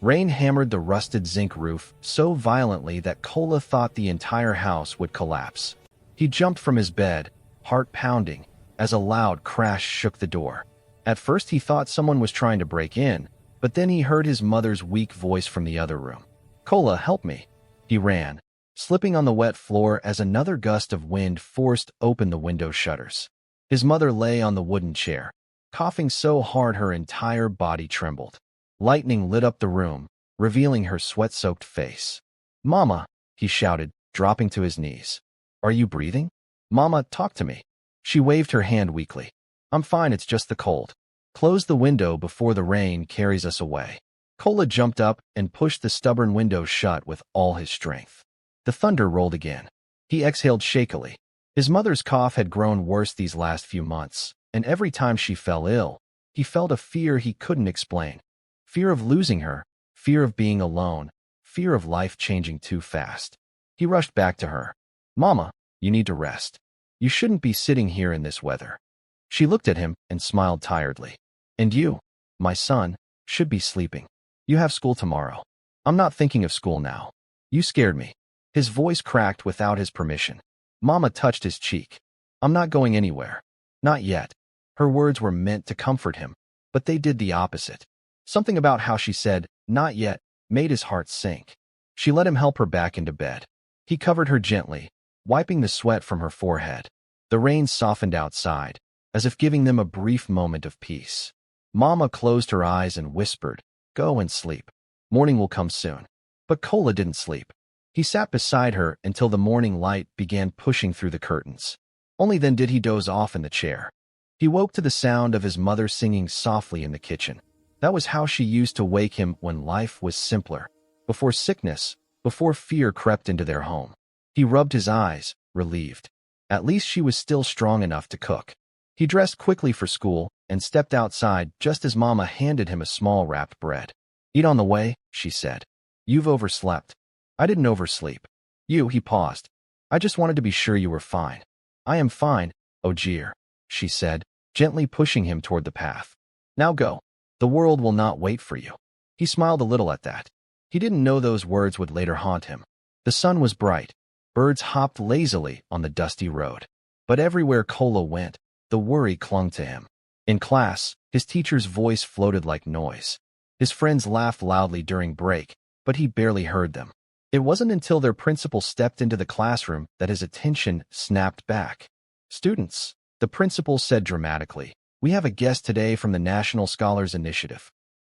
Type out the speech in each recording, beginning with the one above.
Rain hammered the rusted zinc roof so violently that Kola thought the entire house would collapse. He jumped from his bed, heart pounding, as a loud crash shook the door. At first he thought someone was trying to break in, but then he heard his mother's weak voice from the other room. "Kola, help me." He ran, slipping on the wet floor as another gust of wind forced open the window shutters. His mother lay on the wooden chair, coughing so hard her entire body trembled. Lightning lit up the room, revealing her sweat-soaked face. "Mama," he shouted, dropping to his knees. "Are you breathing? Mama, talk to me." She waved her hand weakly. "I'm fine, it's just the cold. Close the window before the rain carries us away." Kola jumped up and pushed the stubborn window shut with all his strength. The thunder rolled again. He exhaled shakily. His mother's cough had grown worse these last few months, and every time she fell ill, he felt a fear he couldn't explain. Fear of losing her, fear of being alone, fear of life changing too fast. He rushed back to her. "Mama, you need to rest. You shouldn't be sitting here in this weather." She looked at him and smiled tiredly. "And you, my son, should be sleeping. You have school tomorrow." "I'm not thinking of school now. You scared me." His voice cracked without his permission. Mama touched his cheek. "I'm not going anywhere. Not yet." Her words were meant to comfort him, but they did the opposite. Something about how she said, "not yet," made his heart sink. She let him help her back into bed. He covered her gently, wiping the sweat from her forehead. The rain softened outside, as if giving them a brief moment of peace. Mama closed her eyes and whispered, "Go and sleep. Morning will come soon." But Kola didn't sleep. He sat beside her until the morning light began pushing through the curtains. Only then did he doze off in the chair. He woke to the sound of his mother singing softly in the kitchen. That was how she used to wake him when life was simpler, before sickness, before fear crept into their home. He rubbed his eyes, relieved. At least she was still strong enough to cook. He dressed quickly for school and stepped outside just as Mama handed him a small wrapped bread. "Eat on the way," she said. "You've overslept." "I didn't oversleep." He paused. "I just wanted to be sure you were fine." "I am fine, Ogier," she said, gently pushing him toward the path. "Now go. The world will not wait for you." He smiled a little at that. He didn't know those words would later haunt him. The sun was bright. Birds hopped lazily on the dusty road. But everywhere Kola went, the worry clung to him. In class, his teacher's voice floated like noise. His friends laughed loudly during break, but he barely heard them. It wasn't until their principal stepped into the classroom that his attention snapped back. "Students," the principal said dramatically, "we have a guest today from the National Scholars Initiative."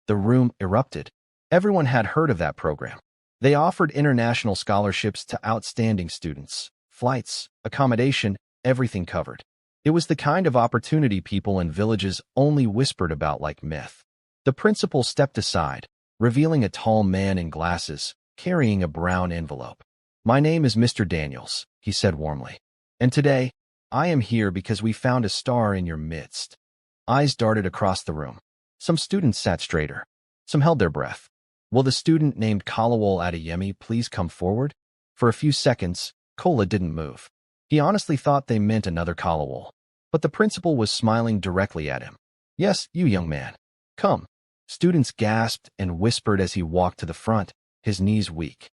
The room erupted. Everyone had heard of that program. They offered international scholarships to outstanding students, flights, accommodation, everything covered. It was the kind of opportunity people in villages only whispered about like myth. The principal stepped aside, revealing a tall man in glasses, carrying a brown envelope. "My name is Mr. Daniels," he said warmly. "And today, I am here because we found a star in your midst." Eyes darted across the room. Some students sat straighter. Some held their breath. "Will the student named Kalawol Adeyemi please come forward?" For a few seconds, Kola didn't move. He honestly thought they meant another Kalawol. But the principal was smiling directly at him. "Yes, you young man. Come." Students gasped and whispered as he walked to the front, his knees weak.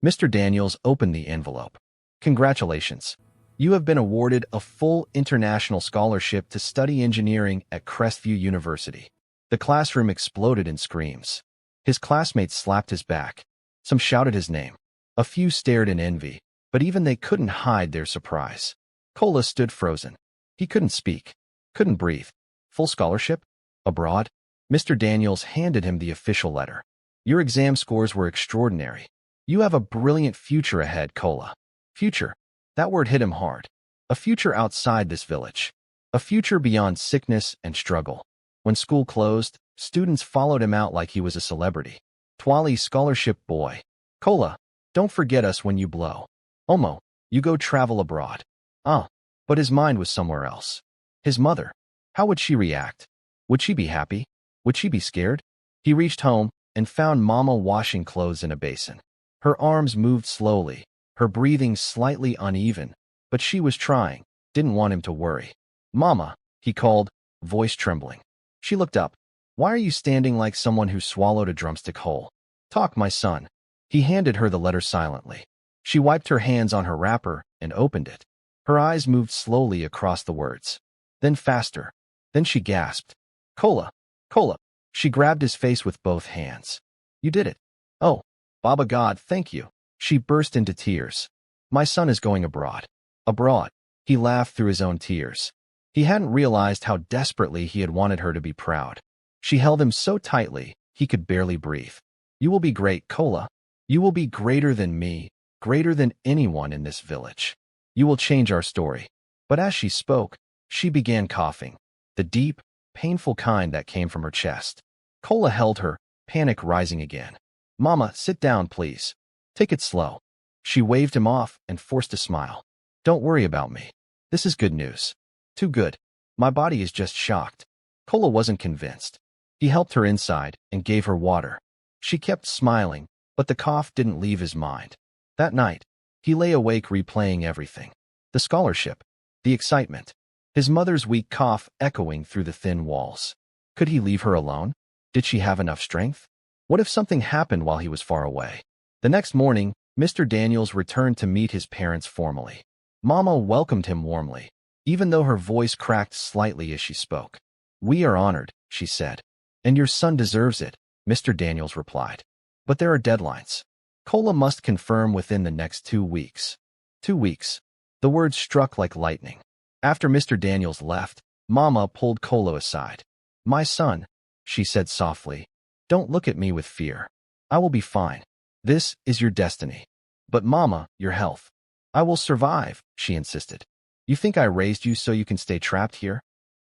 Mr. Daniels opened the envelope. "Congratulations. You have been awarded a full international scholarship to study engineering at Crestview University." The classroom exploded in screams. His classmates slapped his back. Some shouted his name. A few stared in envy, but even they couldn't hide their surprise. Kola stood frozen. He couldn't speak, couldn't breathe. Full scholarship? Abroad? Mr. Daniels handed him the official letter. "Your exam scores were extraordinary. You have a brilliant future ahead, Kola." Future. That word hit him hard. A future outside this village. A future beyond sickness and struggle. When school closed, students followed him out like he was a celebrity. "Twali scholarship boy. Kola, don't forget us when you blow. Omo, you go travel abroad." But his mind was somewhere else. His mother. How would she react? Would she be happy? Would she be scared? He reached home and found Mama washing clothes in a basin. Her arms moved slowly, her breathing slightly uneven, but she was trying, didn't want him to worry. "Mama," he called, voice trembling. She looked up. "Why are you standing like someone who swallowed a drumstick whole?" Talk, my son. He handed her the letter silently. She wiped her hands on her wrapper and opened it. Her eyes moved slowly across the words. Then faster. Then she gasped. Kola! Kola! She grabbed his face with both hands. You did it. Oh, Baba God, thank you. She burst into tears. My son is going abroad. Abroad. He laughed through his own tears. He hadn't realized how desperately he had wanted her to be proud. She held him so tightly, he could barely breathe. You will be great, Kola. You will be greater than me, greater than anyone in this village. You will change our story. But as she spoke, she began coughing, the deep, painful kind that came from her chest. Kola held her, panic rising again. Mama, sit down, please. Take it slow. She waved him off and forced a smile. Don't worry about me. This is good news. Too good. My body is just shocked. Kola wasn't convinced. He helped her inside and gave her water. She kept smiling, but the cough didn't leave his mind. That night, he lay awake replaying everything. The scholarship, the excitement, his mother's weak cough echoing through the thin walls. Could he leave her alone? Did she have enough strength? What if something happened while he was far away? The next morning, Mr. Daniels returned to meet his parents formally. Mama welcomed him warmly, even though her voice cracked slightly as she spoke. We are honored, she said. And your son deserves it, Mr. Daniels replied. But there are deadlines. Kola must confirm within the next 2 weeks. 2 weeks. The words struck like lightning. After Mr. Daniels left, Mama pulled Kola aside. My son, she said softly, don't look at me with fear. I will be fine. This is your destiny. But Mama, your health. I will survive, she insisted. You think I raised you so you can stay trapped here?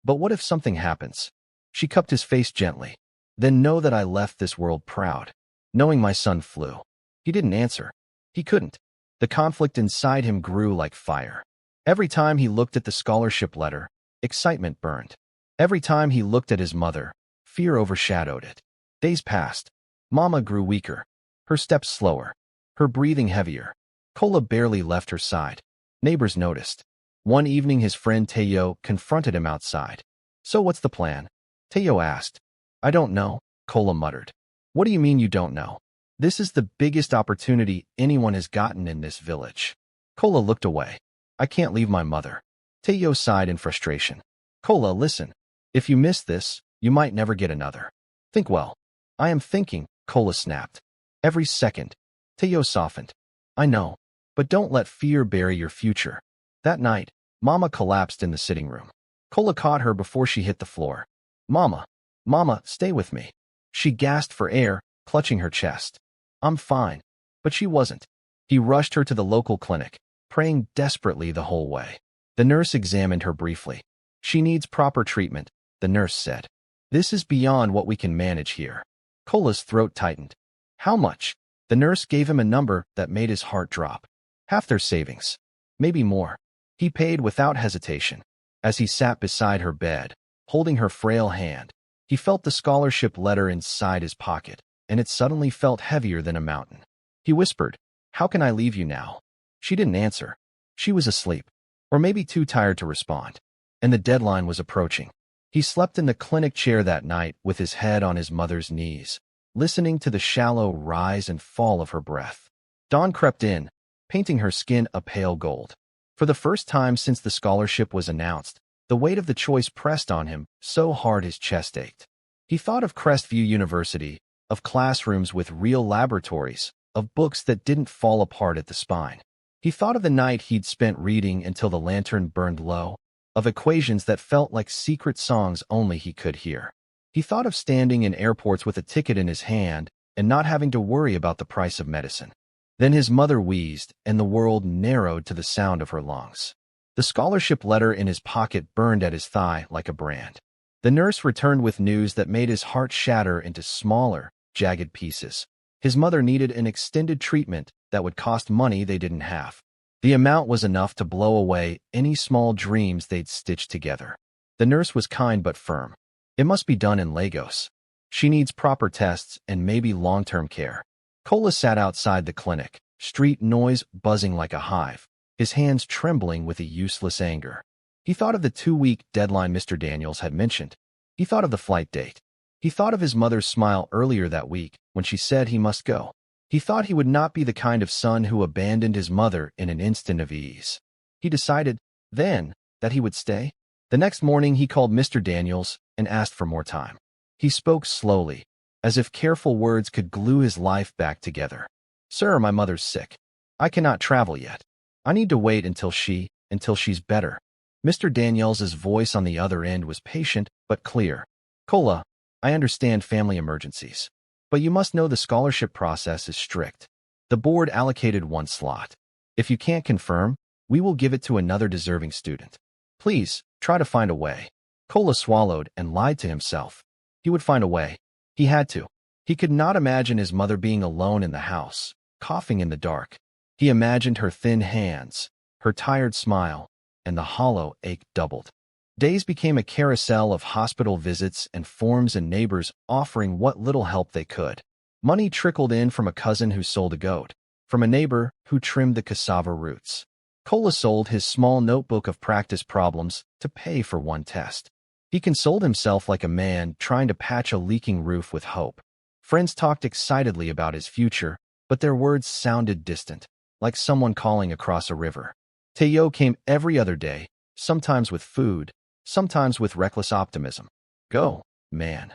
But what if something happens? She cupped his face gently. Then know that I left this world proud, knowing my son flew. He didn't answer. He couldn't. The conflict inside him grew like fire. Every time he looked at the scholarship letter, excitement burned. Every time he looked at his mother, fear overshadowed it. Days passed. Mama grew weaker, her steps slower, her breathing heavier. Kola barely left her side. Neighbors noticed. One evening his friend Teo confronted him outside. So what's the plan? Teo asked. I don't know, Kola muttered. What do you mean you don't know? This is the biggest opportunity anyone has gotten in this village. Kola looked away. I can't leave my mother. Teo sighed in frustration. Kola, listen. If you miss this, you might never get another. Think well. I am thinking, Kola snapped. Every second. Teo softened. I know. But don't let fear bury your future. That night, Mama collapsed in the sitting room. Kola caught her before she hit the floor. Mama. Mama, stay with me. She gasped for air, clutching her chest. I'm fine. But she wasn't. He rushed her to the local clinic, praying desperately the whole way. The nurse examined her briefly. She needs proper treatment, the nurse said. This is beyond what we can manage here. Kola's throat tightened. How much? The nurse gave him a number that made his heart drop. Half their savings. Maybe more. He paid without hesitation. As he sat beside her bed, holding her frail hand, he felt the scholarship letter inside his pocket, and it suddenly felt heavier than a mountain. He whispered, How can I leave you now? She didn't answer. She was asleep, or maybe too tired to respond, and the deadline was approaching. He slept in the clinic chair that night with his head on his mother's knees, listening to the shallow rise and fall of her breath. Dawn crept in, painting her skin a pale gold. For the first time since the scholarship was announced, the weight of the choice pressed on him so hard his chest ached. He thought of Crestview University, of classrooms with real laboratories, of books that didn't fall apart at the spine. He thought of the night he'd spent reading until the lantern burned low, of equations that felt like secret songs only he could hear. He thought of standing in airports with a ticket in his hand and not having to worry about the price of medicine. Then his mother wheezed, and the world narrowed to the sound of her lungs. The scholarship letter in his pocket burned at his thigh like a brand. The nurse returned with news that made his heart shatter into smaller, jagged pieces. His mother needed an extended treatment that would cost money they didn't have. The amount was enough to blow away any small dreams they'd stitched together. The nurse was kind but firm. It must be done in Lagos. She needs proper tests and maybe long-term care. Kola sat outside the clinic, street noise buzzing like a hive, his hands trembling with a useless anger. He thought of the 2-week deadline Mr. Daniels had mentioned. He thought of the flight date. He thought of his mother's smile earlier that week when she said he must go. He thought he would not be the kind of son who abandoned his mother in an instant of ease. He decided, then, that he would stay. The next morning he called Mr. Daniels and asked for more time. He spoke slowly, as if careful words could glue his life back together. "Sir, my mother's sick. I cannot travel yet. I need to wait until she's better." Mr. Daniels's voice on the other end was patient but clear. "Kola, I understand family emergencies, but you must know the scholarship process is strict. The board allocated one slot. If you can't confirm, we will give it to another deserving student. Please, try to find a way." Kola swallowed and lied to himself. He would find a way. He had to. He could not imagine his mother being alone in the house, coughing in the dark. He imagined her thin hands, her tired smile, and the hollow ache doubled. Days became a carousel of hospital visits and forms and neighbors offering what little help they could. Money trickled in from a cousin who sold a goat, from a neighbor who trimmed the cassava roots. Kola sold his small notebook of practice problems to pay for one test. He consoled himself like a man trying to patch a leaking roof with hope. Friends talked excitedly about his future, but their words sounded distant, like someone calling across a river. Teo came every other day, sometimes with food, sometimes with reckless optimism. "Go, man,"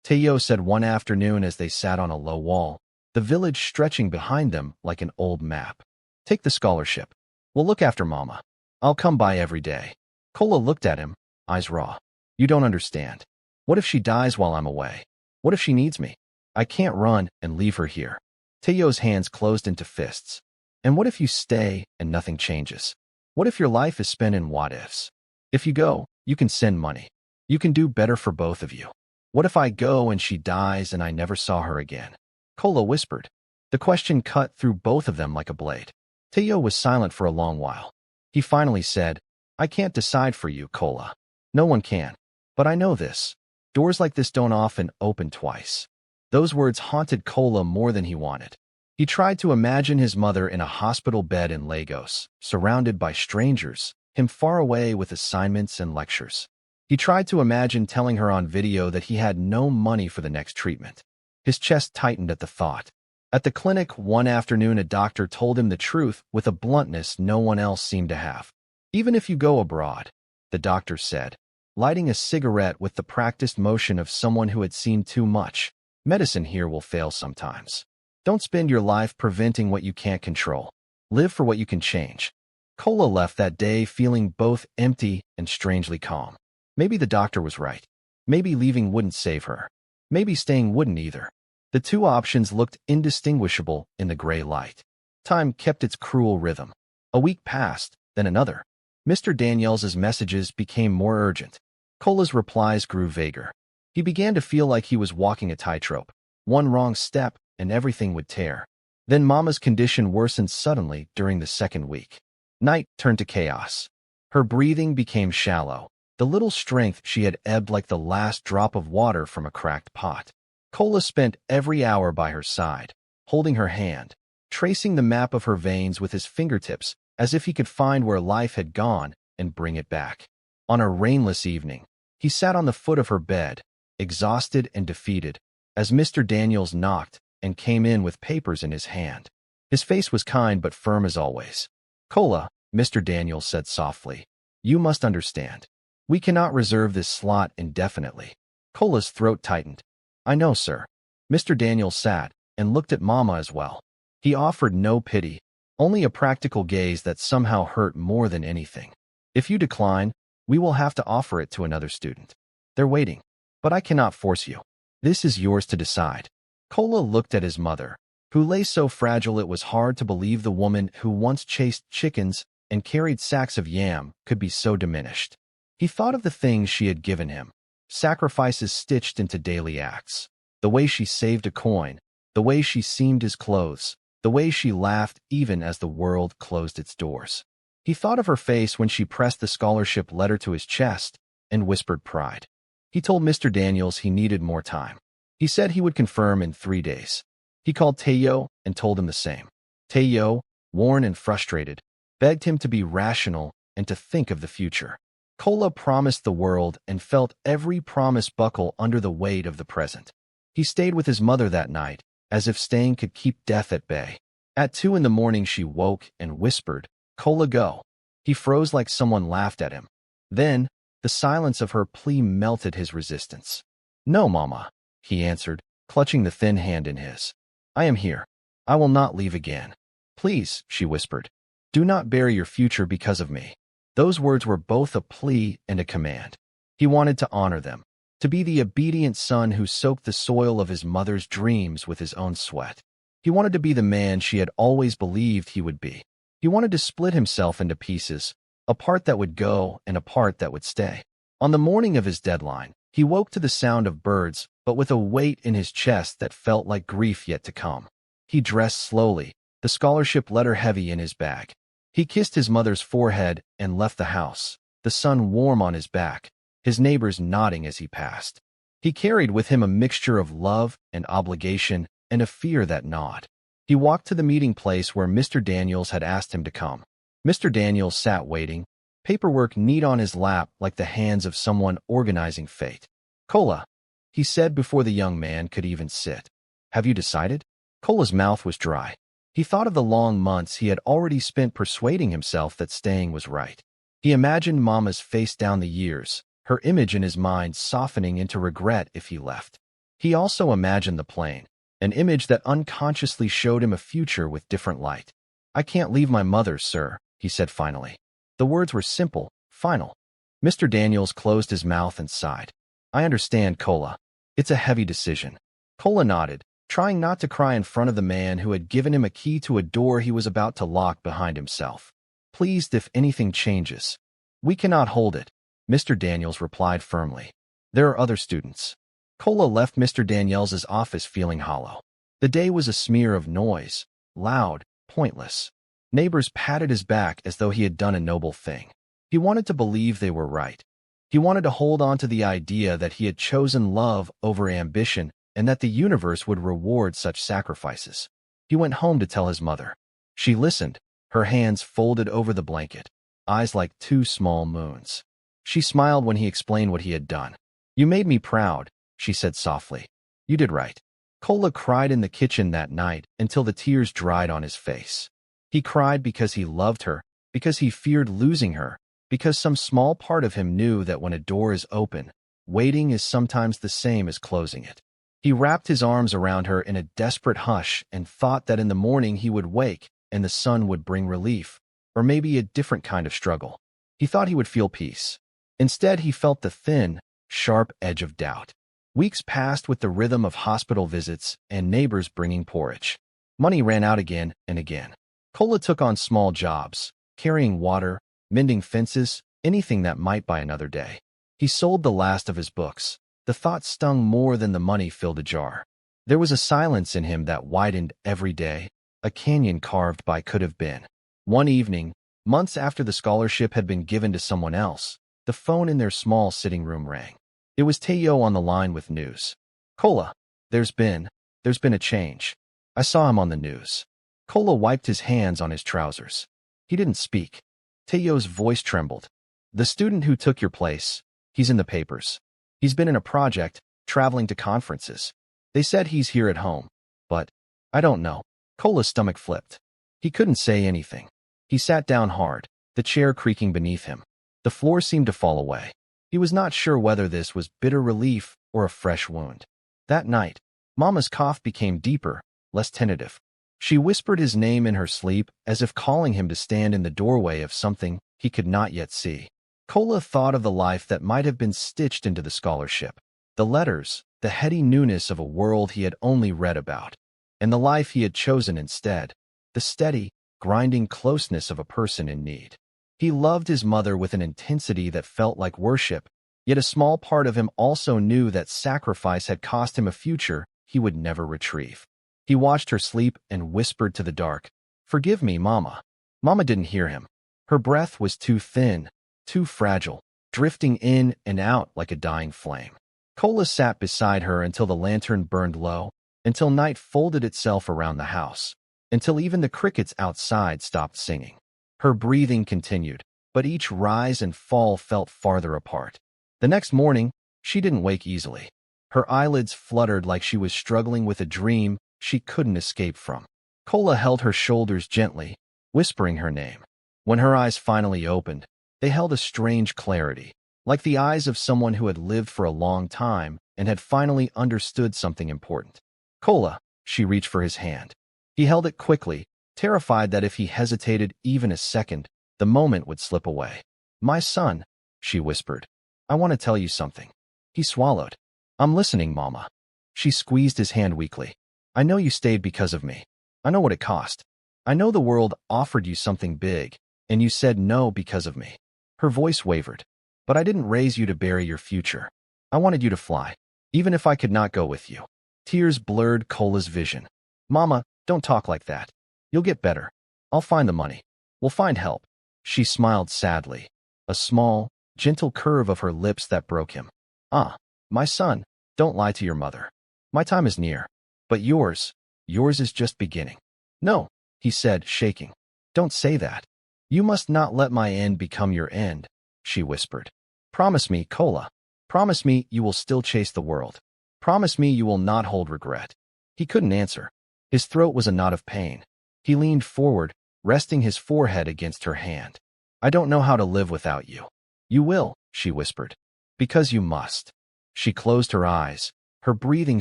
Teo said one afternoon as they sat on a low wall, the village stretching behind them like an old map. "Take the scholarship. We'll look after Mama. I'll come by every day." Kola looked at him, eyes raw. "You don't understand. What if she dies while I'm away? What if she needs me? I can't run and leave her here." Teo's hands closed into fists. "And what if you stay and nothing changes? What if your life is spent in what-ifs? If you go, you can send money. You can do better for both of you. What if I go and she dies and I never saw her again?" Kola whispered. The question cut through both of them like a blade. Teo was silent for a long while. He finally said, "I can't decide for you, Kola. No one can. But I know this. Doors like this don't often open twice." Those words haunted Kola more than he wanted. He tried to imagine his mother in a hospital bed in Lagos, surrounded by strangers, him far away with assignments and lectures. He tried to imagine telling her on video that he had no money for the next treatment. His chest tightened at the thought. At the clinic one afternoon, a doctor told him the truth with a bluntness no one else seemed to have. "Even if you go abroad," the doctor said, lighting a cigarette with the practiced motion of someone who had seen too much, "medicine here will fail sometimes. Don't spend your life preventing what you can't control. Live for what you can change." Kola left that day feeling both empty and strangely calm. Maybe the doctor was right. Maybe leaving wouldn't save her. Maybe staying wouldn't either. The two options looked indistinguishable in the gray light. Time kept its cruel rhythm. A week passed, then another. Mr. Daniels's messages became more urgent. Kola's replies grew vaguer. He began to feel like he was walking a tightrope. One wrong step, and everything would tear. Then Mama's condition worsened suddenly during the second week. Night turned to chaos. Her breathing became shallow. The little strength she had ebbed like the last drop of water from a cracked pot. Kola spent every hour by her side, holding her hand, tracing the map of her veins with his fingertips as if he could find where life had gone and bring it back. On a rainless evening, he sat on the foot of her bed, exhausted and defeated, as Mr. Daniels knocked and came in with papers in his hand. His face was kind but firm as always. "Kola," Mr. Daniels said softly, "you must understand. We cannot reserve this slot indefinitely." Kola's throat tightened. "I know, sir." Mr. Daniels sat and looked at Mama as well. He offered no pity, only a practical gaze that somehow hurt more than anything. "If you decline, we will have to offer it to another student. They're waiting. But I cannot force you. This is yours to decide." Kola looked at his mother, who lay so fragile it was hard to believe the woman who once chased chickens and carried sacks of yam could be so diminished. He thought of the things she had given him, sacrifices stitched into daily acts, the way she saved a coin, the way she seamed his clothes, the way she laughed even as the world closed its doors. He thought of her face when she pressed the scholarship letter to his chest and whispered pride. He told Mr. Daniels he needed more time. He said he would confirm in 3 days. He called Teo and told him the same. Teo, worn and frustrated, begged him to be rational and to think of the future. Kola promised the world and felt every promise buckle under the weight of the present. He stayed with his mother that night, as if staying could keep death at bay. At 2 in the morning she woke and whispered, "Kola, go." He froze like someone laughed at him. Then, the silence of her plea melted his resistance. "No, Mama," he answered, clutching the thin hand in his. "I am here. I will not leave again." "Please," she whispered, "do not bury your future because of me." Those words were both a plea and a command. He wanted to honor them, to be the obedient son who soaked the soil of his mother's dreams with his own sweat. He wanted to be the man she had always believed he would be. He wanted to split himself into pieces, a part that would go and a part that would stay. On the morning of his deadline, he woke to the sound of birds, but with a weight in his chest that felt like grief yet to come. He dressed slowly, the scholarship letter heavy in his bag. He kissed his mother's forehead and left the house, the sun warm on his back, his neighbors nodding as he passed. He carried with him a mixture of love and obligation and a fear that gnawed. He walked to the meeting place where Mr. Daniels had asked him to come. Mr. Daniels sat waiting, paperwork neat on his lap like the hands of someone organizing fate. "Kola," he said before the young man could even sit. "Have you decided?" Kola's mouth was dry. He thought of the long months he had already spent persuading himself that staying was right. He imagined Mama's face down the years, her image in his mind softening into regret if he left. He also imagined the plane, an image that unconsciously showed him a future with different light. "I can't leave my mother, sir," he said finally. The words were simple, final. Mr. Daniels closed his mouth and sighed. "I understand, Kola. It's a heavy decision." Kola nodded, trying not to cry in front of the man who had given him a key to a door he was about to lock behind himself. "Pleased if anything changes." "We cannot hold it," Mr. Daniels replied firmly. "There are other students." Kola left Mr. Daniels's office feeling hollow. The day was a smear of noise, loud, pointless. Neighbors patted his back as though he had done a noble thing. He wanted to believe they were right. He wanted to hold on to the idea that he had chosen love over ambition and that the universe would reward such sacrifices. He went home to tell his mother. She listened, her hands folded over the blanket, eyes like two small moons. She smiled when he explained what he had done. "You made me proud," she said softly. "You did right." Kola cried in the kitchen that night until the tears dried on his face. He cried because he loved her, because he feared losing her, because some small part of him knew that when a door is open, waiting is sometimes the same as closing it. He wrapped his arms around her in a desperate hush and thought that in the morning he would wake and the sun would bring relief, or maybe a different kind of struggle. He thought he would feel peace. Instead, he felt the thin, sharp edge of doubt. Weeks passed with the rhythm of hospital visits and neighbors bringing porridge. Money ran out again and again. Kola took on small jobs, carrying water, mending fences, anything that might buy another day. He sold the last of his books. The thought stung more than the money filled a jar. There was a silence in him that widened every day, a canyon carved by could have been. One evening, months after the scholarship had been given to someone else, the phone in their small sitting room rang. It was Teo on the line with news. "Kola, there's been a change. I saw him on the news." Kola wiped his hands on his trousers. He didn't speak. Teo's voice trembled. "The student who took your place, he's in the papers. He's been in a project, traveling to conferences. They said he's here at home. But, I don't know." Kola's stomach flipped. He couldn't say anything. He sat down hard, the chair creaking beneath him. The floor seemed to fall away. He was not sure whether this was bitter relief or a fresh wound. That night, Mama's cough became deeper, less tentative. She whispered his name in her sleep as if calling him to stand in the doorway of something he could not yet see. Kola thought of the life that might have been stitched into the scholarship, the letters, the heady newness of a world he had only read about, and the life he had chosen instead, the steady, grinding closeness of a person in need. He loved his mother with an intensity that felt like worship, yet a small part of him also knew that sacrifice had cost him a future he would never retrieve. He watched her sleep and whispered to the dark, "Forgive me, Mama." Mama didn't hear him. Her breath was too thin, too fragile, drifting in and out like a dying flame. Kola sat beside her until the lantern burned low, until night folded itself around the house, until even the crickets outside stopped singing. Her breathing continued, but each rise and fall felt farther apart. The next morning, she didn't wake easily. Her eyelids fluttered like she was struggling with a dream she couldn't escape from. Kola held her shoulders gently, whispering her name. When her eyes finally opened, they held a strange clarity, like the eyes of someone who had lived for a long time and had finally understood something important. Kola, she reached for his hand. He held it quickly, terrified that if he hesitated even a second, the moment would slip away. My son, she whispered. I want to tell you something. He swallowed. I'm listening, Mama. She squeezed his hand weakly. I know you stayed because of me. I know what it cost. I know the world offered you something big, and you said no because of me. Her voice wavered. But I didn't raise you to bury your future. I wanted you to fly, even if I could not go with you. Tears blurred Kola's vision. Mama, don't talk like that. You'll get better. I'll find the money. We'll find help. She smiled sadly, a small, gentle curve of her lips that broke him. Ah, my son, don't lie to your mother. My time is near. But yours is just beginning. No, he said, shaking. Don't say that. You must not let my end become your end, she whispered. Promise me, Kola. Promise me you will still chase the world. Promise me you will not hold regret. He couldn't answer. His throat was a knot of pain. He leaned forward, resting his forehead against her hand. I don't know how to live without you. You will, she whispered. Because you must. She closed her eyes, her breathing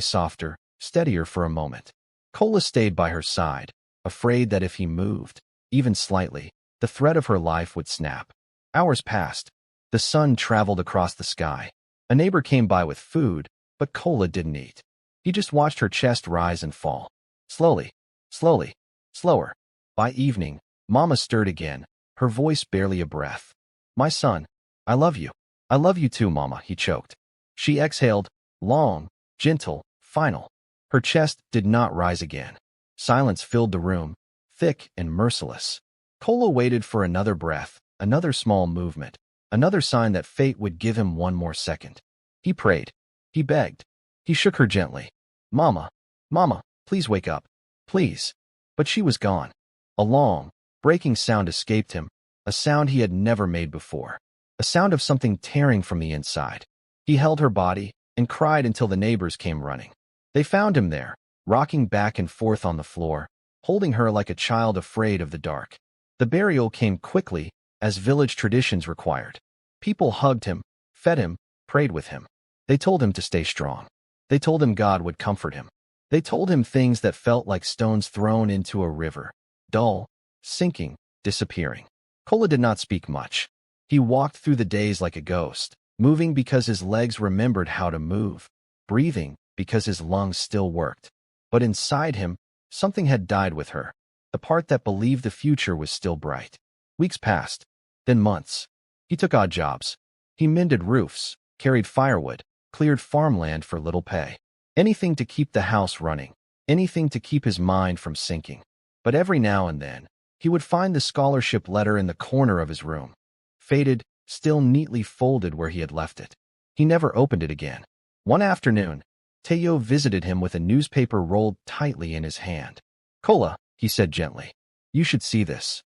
softer, steadier for a moment. Kola stayed by her side, afraid that if he moved, even slightly, the thread of her life would snap. Hours passed. The sun traveled across the sky. A neighbor came by with food, but Kola didn't eat. He just watched her chest rise and fall. Slowly, slowly, slower. By evening, Mama stirred again, her voice barely a breath. My son, I love you. I love you too, Mama, he choked. She exhaled, long, gentle, final. Her chest did not rise again. Silence filled the room, thick and merciless. Kola waited for another breath, another small movement, another sign that fate would give him one more second. He prayed. He begged. He shook her gently. Mama, Mama, please wake up. Please. But she was gone. A long, breaking sound escaped him, a sound he had never made before. A sound of something tearing from the inside. He held her body and cried until the neighbors came running. They found him there, rocking back and forth on the floor, holding her like a child afraid of the dark. The burial came quickly, as village traditions required. People hugged him, fed him, prayed with him. They told him to stay strong. They told him God would comfort him. They told him things that felt like stones thrown into a river, dull, sinking, disappearing. Kola did not speak much. He walked through the days like a ghost, moving because his legs remembered how to move, breathing because his lungs still worked. But inside him, something had died with her, the part that believed the future was still bright. Weeks passed, then months. He took odd jobs. He mended roofs, carried firewood, cleared farmland for little pay. Anything to keep the house running, anything to keep his mind from sinking. But every now and then, he would find the scholarship letter in the corner of his room, faded, still neatly folded where he had left it. He never opened it again. One afternoon, Teo visited him with a newspaper rolled tightly in his hand. Kola, he said gently, you should see this.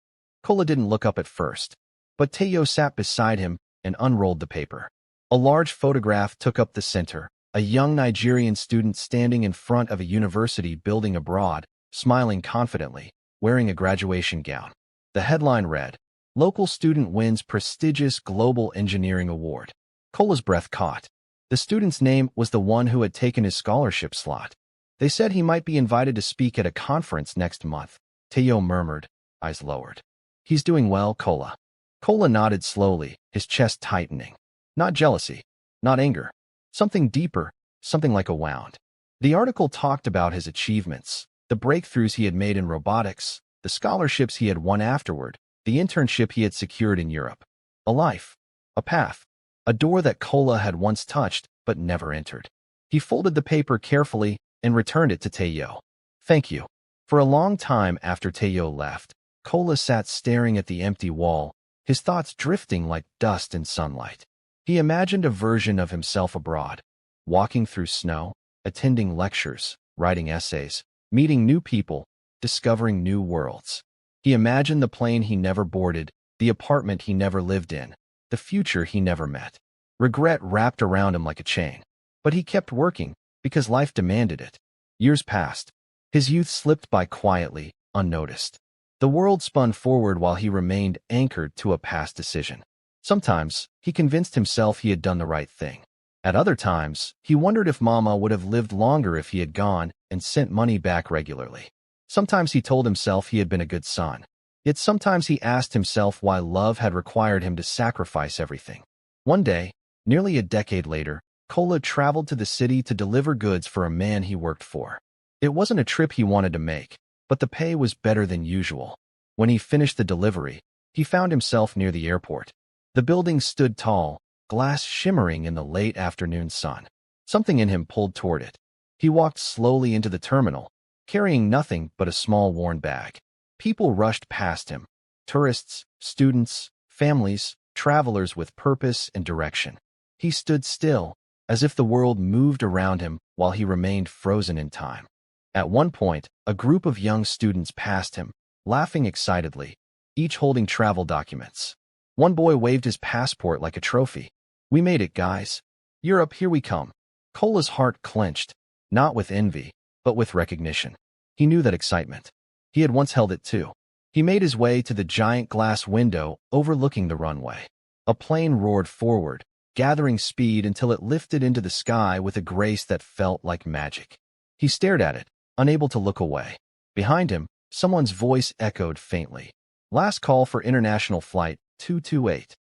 Kola didn't look up at first, but Teo sat beside him and unrolled the paper. A large photograph took up the center, a young Nigerian student standing in front of a university building abroad, smiling confidently, wearing a graduation gown. The headline read, Local student wins prestigious global engineering award. Kola's breath caught. The student's name was the one who had taken his scholarship slot. They said he might be invited to speak at a conference next month. Teo murmured, eyes lowered. He's doing well, Kola. Kola nodded slowly, his chest tightening. Not jealousy, not anger. Something deeper, something like a wound. The article talked about his achievements, the breakthroughs he had made in robotics, the scholarships he had won afterward, the internship he had secured in Europe. A life, a path, a door that Kola had once touched but never entered. He folded the paper carefully and returned it to Teo. Thank you. For a long time after Teo left, Kola sat staring at the empty wall, his thoughts drifting like dust in sunlight. He imagined a version of himself abroad, walking through snow, attending lectures, writing essays, meeting new people, discovering new worlds. He imagined the plane he never boarded, the apartment he never lived in, the future he never met. Regret wrapped around him like a chain. But he kept working, because life demanded it. Years passed. His youth slipped by quietly, unnoticed. The world spun forward while he remained anchored to a past decision. Sometimes, he convinced himself he had done the right thing. At other times, he wondered if Mama would have lived longer if he had gone and sent money back regularly. Sometimes he told himself he had been a good son. Yet sometimes he asked himself why love had required him to sacrifice everything. One day, nearly a decade later, Kola traveled to the city to deliver goods for a man he worked for. It wasn't a trip he wanted to make, but the pay was better than usual. When he finished the delivery, he found himself near the airport. The building stood tall, glass shimmering in the late afternoon sun. Something in him pulled toward it. He walked slowly into the terminal, carrying nothing but a small worn bag. People rushed past him. Tourists, students, families, travelers with purpose and direction. He stood still, as if the world moved around him while he remained frozen in time. At one point, a group of young students passed him, laughing excitedly, each holding travel documents. One boy waved his passport like a trophy. "We made it, guys. Europe, here we come." Kola's heart clenched, not with envy, but with recognition. He knew that excitement. He had once held it too. He made his way to the giant glass window overlooking the runway. A plane roared forward, gathering speed until it lifted into the sky with a grace that felt like magic. He stared at it, unable to look away. Behind him, someone's voice echoed faintly. "Last call for International Flight 228.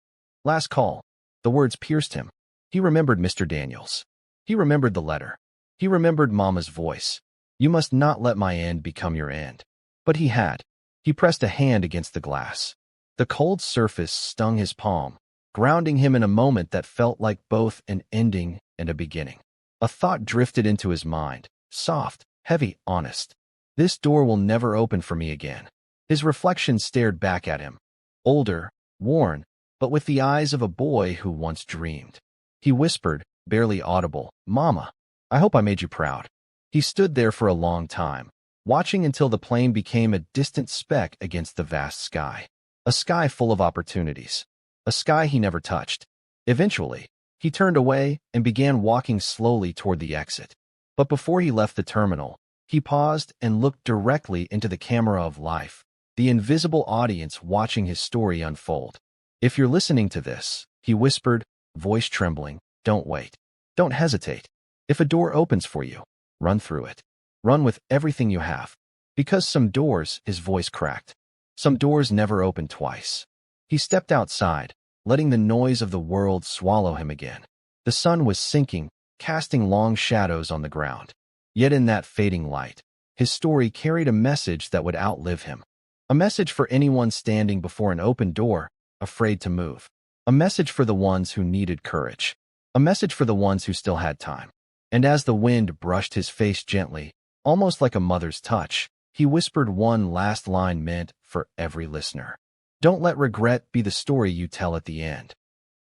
Last call." The words pierced him. He remembered Mr. Daniels. He remembered the letter. He remembered Mama's voice. "You must not let my end become your end." But he had. He pressed a hand against the glass. The cold surface stung his palm, grounding him in a moment that felt like both an ending and a beginning. A thought drifted into his mind, soft, heavy, honest. "This door will never open for me again." His reflection stared back at him. Older, worn, but with the eyes of a boy who once dreamed. He whispered, barely audible, "Mama, I hope I made you proud." He stood there for a long time, watching until the plane became a distant speck against the vast sky. A sky full of opportunities. A sky he never touched. Eventually, he turned away and began walking slowly toward the exit. But before he left the terminal, he paused and looked directly into the camera of life, the invisible audience watching his story unfold. "If you're listening to this," he whispered, voice trembling, "don't wait. Don't hesitate. If a door opens for you, run through it. Run with everything you have. Because some doors," his voice cracked, "some doors never open twice." He stepped outside, letting the noise of the world swallow him again. The sun was sinking, casting long shadows on the ground. Yet in that fading light, his story carried a message that would outlive him. A message for anyone standing before an open door, afraid to move. A message for the ones who needed courage. A message for the ones who still had time. And as the wind brushed his face gently, almost like a mother's touch, he whispered one last line meant for every listener. "Don't let regret be the story you tell at the end."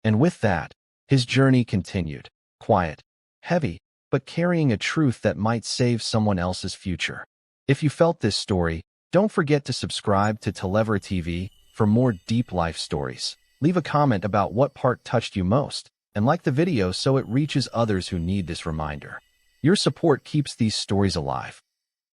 And with that, his journey continued, quiet, heavy, but carrying a truth that might save someone else's future. If you felt this story, don't forget to subscribe to Televra TV for more deep life stories. Leave a comment about what part touched you most, and like the video so it reaches others who need this reminder. Your support keeps these stories alive.